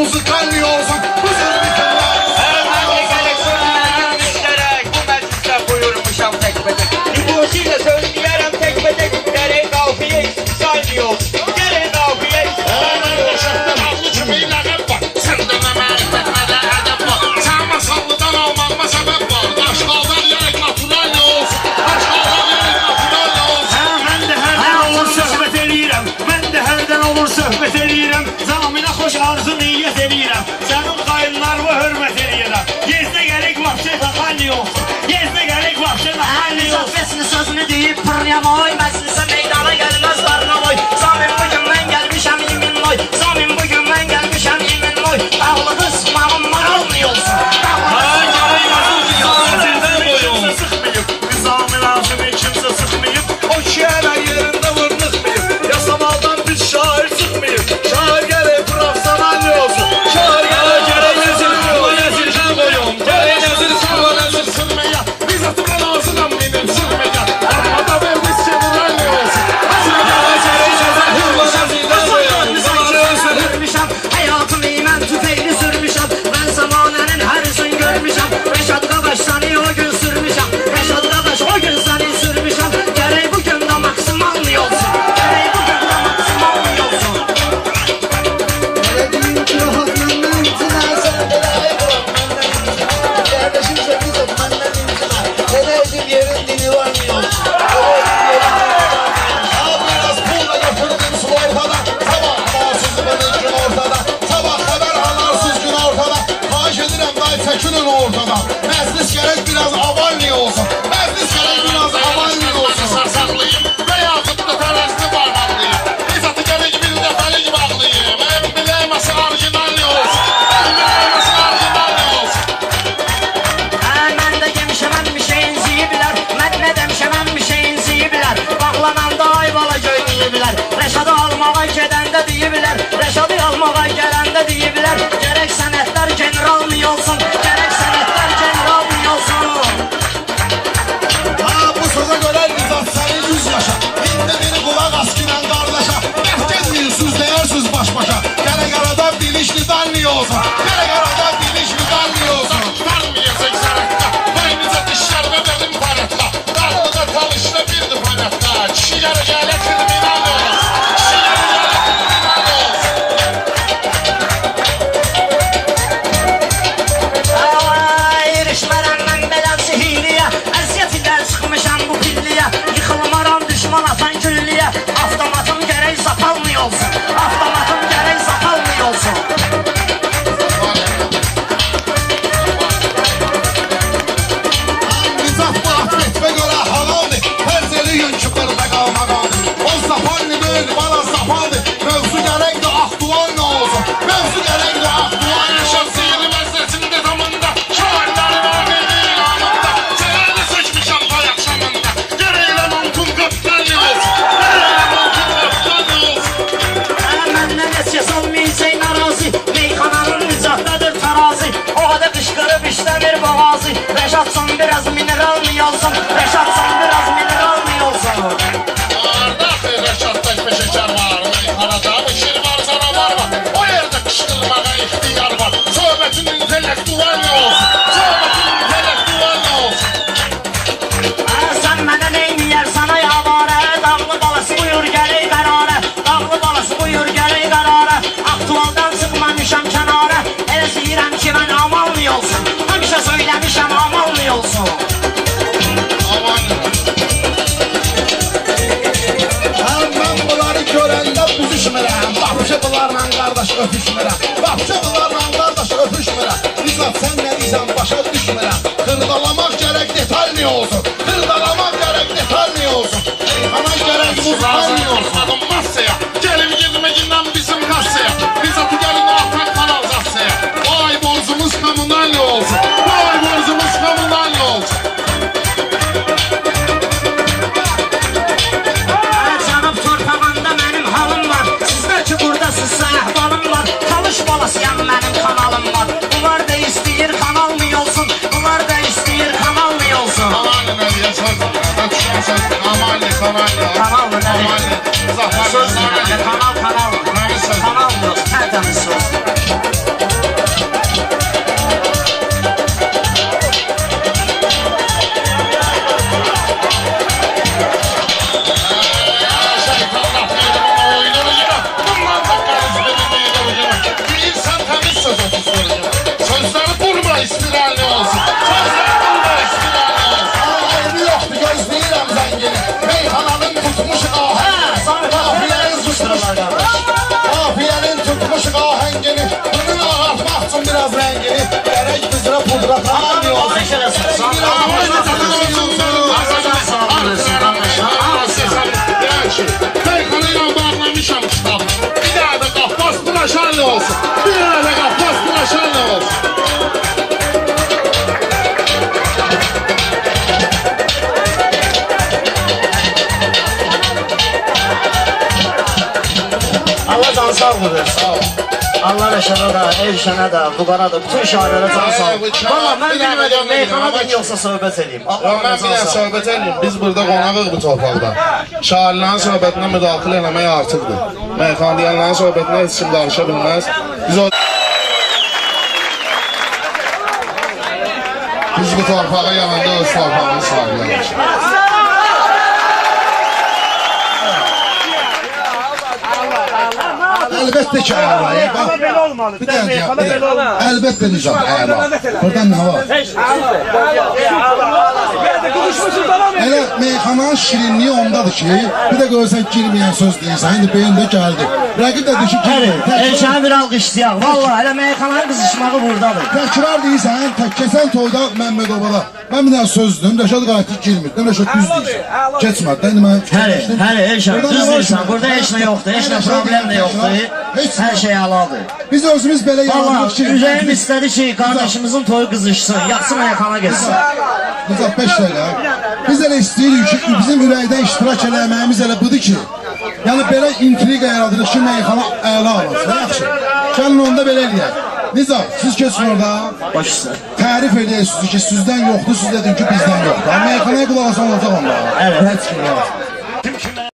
muzykalny olsun. Huzur bitirler. Bu məclisdə buyurmuşam təkbədək. Nüfusiylə söyləyərəm təkbədək. Gərək qafiyə istisaylı olsun. Gərək qafiyə istisaylı olsun. Ağlı kimi ləqəb var. Səndə nə mərifətmədə ədəb var. Sən masallıdan almağıma səbəb var. Aşqaldan yerək naturalli olsun. Aşqaldan yerək naturalli olsun. Mən də hərdən olur söhbət eləyirəm. Mən də hərdən olur söhbət eləyirəm. Zaminə xoş arzu niyyət eləyirəm. Sənin qayınlarıma hörmət eləyirəm. Yeznə gərək vahşə taxalli olsun. Yeznə gərək vahşə taxalli olsun. Səsini sözünü deyib pırıyam oy. Məclisə meydana gəlməz barına oy. Zamin bugün mən gəlmişəm imin oy. Zamin bugün mən gəlmişəm imin oy. Dağlığı sıxmağım maralmı olsun. Nizam-ı lazımı kimsə sıxmayıb. O şəhərə yerində vırnıqmayıb. Yasamaldan biz şair çıxmayıb. Şair gərək profesionalli olsun. Şair gərək nəzir koyun. Gərək nəzir Sürməyə. Biz atıma lazımam benim sürməyə. Amma da ben biz çeviralli olsun. Sürmüşəm, həyatımı mən tüfeğini sürmüşəm. Mən zamanənin hər üzün görmüşəm. Rəşad qardaş səni o gün sürmüşəm. Rəşad qardaş o gün səni sürmüşəm. Gərək bugün də maksimallı olsun. Gərək bugün də maksimallı olsun. Belediyenin rahat benden imtina. Sen belayı bırak benden imtina. Kardeşim Şekizov benden imtina. Deneydim yerin dini var mı yok? Biraz pulla götürdüm su ortada. Sabah havarsız benim gün ortada. Sabah haber alarsız gün ortada. Xahiş edirəm day çəkilin ortada. Məclis gərək biraz avalli olsun. Məclis gərək biraz avalli olsun. Sarsaqlayım və yaxud da tərəzini bağlayayım. İzzatı gərək bir dəfəlik bağlayayım. Embleması orijinalli olsun. Embleması orijinalli olsun. Mən də yemişəm bir şeyin ziyiblər. Mən nə demişəm bir şeyin ziyiblər. Bağlananda ayvala göynəyiblər. Rəşadı almağa gedəndə deyiblər. Rəşadı almağa gələndə deyiblər. Gərək sənətlər general mı olsun? Gərək sənətlər general mı olsun? Ha bu söze göre İzzat seni 100 yaşa. İndi beni kulak askinen kardeşa. Mehket siz değersiz baş başa. Gerek aradan bilişli danli olsun. Gerek aradan bilişli danli olsun. Tanmıyasın sanatla. Boynuza dişler ve benim panetle. Dağlıda talışla birdi panetle. Kişileri gele kriminal olsun. Kişileri gele kriminal olsun. Ay, erişmərəm mən belə sihirliyə. Əziyyət ilə çıxmışam bu pilliyə. Yıxılmaram düşman atan külliyə. Avtomatım gərək zapalmı olsun. Avtomatım gərək zapalmı olsun. Nizah bu atletme göre halaldır. Perzeli yün çukurda kalmamalıdır. O zapanlı değil bana zapanlı. Mevzu gerek de aktuanlı olsun. Mevzu gerek de aktuanlı şahsiyeli meselesinde zamanda. Şairlerin ağabeyliği anında. Seherli seçmişem pay akşamında. Gereğiyle mümkün kapitalli olsun. Gereğiyle mümkün kapitalli olsun. Məndən heç kəs olmayacaq narazı. Meyxananın nicatdadır tarazi. O qədər qışqırıb işləmir boğazı. Rəşadsan biraz mineral mı olsun? Rəşadsan biraz mineral mı olsun? Arda Reşat'ta bir şeker var. Meyhanada bir şir var canavar var. O yerde kışkırmaya ihtiyar var. Sohbetin intelektüel olsun. Sohbetin intelektüel olsun. Sən mənə neyniyərsən ay avarə? Dağlı balası buyur gələk qərarə. Dağlı balası buyur gələk qərarə. Aktualdan çıxmamışam kənarə. Elə deyirəm ki mən amal mı olsun? Həmişə söyləmişəm amal mı olsun? Aman. Ben bunları görəndə büzüşmürəm. Vapşı bunlarla qardaş öpüşmürəm. Vapşı bunlarla qardaş öpüşmürəm. İzzat sən nə deyirsən başa düşmürəm. Xırdalamaq gərək detalli olsun. Xırdalamaq gərək detalli olsun. Ana gərək muzqalli olsun. Adım masaya. Gəlin gizməcindən bizim kassaya. İzzatı gəlin atan kanalizasiyaya. Vay borcumuz kommunalli olsun. Vay borcumuz kommunalli olsun. Canım torpağında mənim halım var. Sizlər ki buradasınızsa əhvalım var. Talış balasıyam mənim kanalım var. Bunlar da istəyir kanal mı olsun? Bunlar da istəyir kanal mı olsun? Amanlı ne diye sordum. Amanlı, amanlı. Kanal mı ne? Amanlı. Söz kanal. Kanal mı? Kanal mı? Tertemiz söz. Hamam olsun. Barış eləsin. Sağ Meyxanayla bağlamışam kitabı. Bir daha da qapaz bulaşanlı olsun. Bir daha da qapaz bulaşanlı olsun. Allah can sağ versin. Allah Rəşada da, Elşənə də, Vüqara da, bütün şairlərə can sağ olsun. Valla mən bilmədim, meyxana deyim yoxsa söhbət edeyim. Mən bir dənə söhbət edeyim. Biz burada qonağıq bu torpaqda. Şairlərin söhbətinə müdaxilə eləmək artıqdır. Meyxana deyənlərin söhbətinə heç kim qarışa bilməz. Biz bu torpağa yanında öz torpağını sahiblərik. Əlbəttə ki, əla. Belə olmalı. Bir dəqiqə, əlbəttə necəm əla. Buradan nə var? Elə meyxananın şirinliyi ondadır ki, bir də görsən girməyən söz deyirsən, indi beyində gəldi. Rəqib də düşün ki, Elşənə bir alqış istəyək. Valla elə meyxananın qızışmağı buradadır. təkrar deyirsən, keçən toyda Məmmədovada. Mən bir dənə söz dedim, Rəşad Qayıtlı girmir. Dedim, Rəşad düz deyirsən. Keçmədi, indi mən Həli, Elşən, düz deyirsən. Burada heç nə yoxdur, heç nə problem də yoxdur. Hər şey əladır. Biz özümüz belə Valla yalanlıq ki, ürəyim istədi ki, qardaşımızın toyu qızışsın, yaxşı meyxana geçsin. Nizam 5 dəqiqə. Biz elə istəyirik ki, bizim ürəkdən iştirak eləməyimiz elə budur ki, yəni belə intriqa yaradırıq ki, meyxana əla olsun. Yaxşı. Gəlin onda belə eləyək. Nizam, siz keçin orada. Baş üstə. Tərif edirsiniz ki, sizdən yoxdur, siz dedin ki, bizdən yoxdur. Meyxanaya qulaq asan olacaq onda. Evet. Heç kim yox.